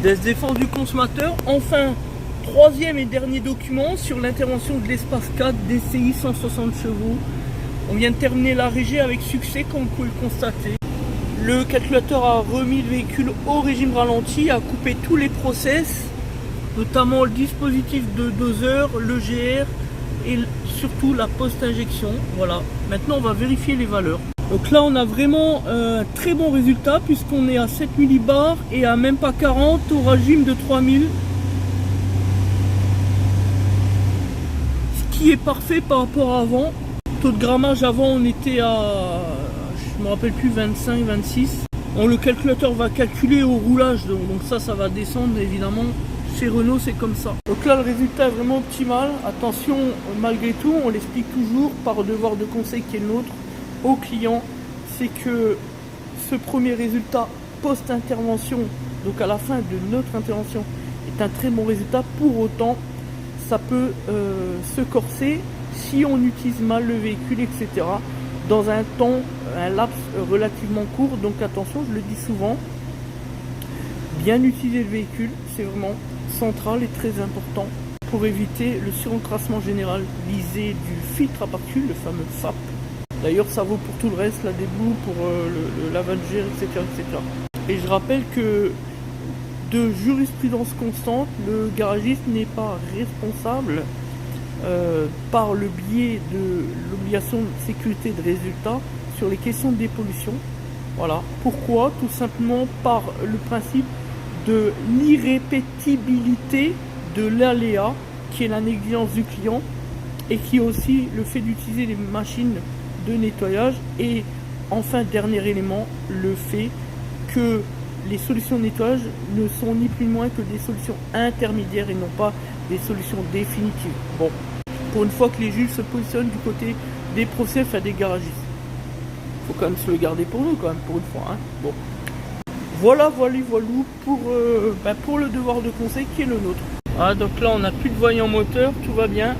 Des défenses du consommateur. Enfin, troisième et dernier document sur l'intervention de l'espace 4 DCI 160 chevaux. On vient de terminer la régie avec succès, comme vous pouvez le constater. Le calculateur a remis le véhicule au régime ralenti, a coupé tous les process, notamment le dispositif de doseur, le GR et surtout la post-injection. Voilà, maintenant on va vérifier les valeurs. Donc là on a vraiment un très bon résultat puisqu'on est à 7 millibars et à même pas 40 au régime de 3000. Ce qui est parfait par rapport à avant. Taux de grammage avant on était à, je me rappelle plus, 25, 26. Bon, le calculateur va calculer au roulage, donc ça va descendre évidemment. Chez Renault c'est comme ça. Donc là le résultat est vraiment optimal. Attention, malgré tout, on l'explique toujours par devoir de conseil qui est le nôtre aux clients, c'est que ce premier résultat post-intervention, donc à la fin de notre intervention, est un très bon résultat. Pour autant, ça peut se corser si on utilise mal le véhicule, etc. dans un laps relativement court. Donc attention, je le dis souvent, bien utiliser le véhicule, c'est vraiment central et très important pour éviter le surencrassement général visé du filtre à particules, le fameux FAP. D'ailleurs, ça vaut pour tout le reste, la débouche, pour le lavage d'air, etc., etc. Et je rappelle que de jurisprudence constante, le garagiste n'est pas responsable par le biais de l'obligation de sécurité de résultat sur les questions de dépollution. Voilà. Pourquoi? Tout simplement par le principe de l'irrépétibilité de l'aléa, qui est la négligence du client, et qui est aussi le fait d'utiliser les machines de nettoyage. Et enfin, dernier élément, le fait que les solutions de nettoyage ne sont ni plus ni moins que des solutions intermédiaires et non pas des solutions définitives. Bon, pour une fois que les juges se positionnent du côté des procès, enfin des garagistes, faut quand même se le garder pour nous, quand même, pour une fois, hein. Bon, voilà pour le devoir de conseil qui est le nôtre. Ah, donc là on n'a plus de voyant moteur, tout va bien.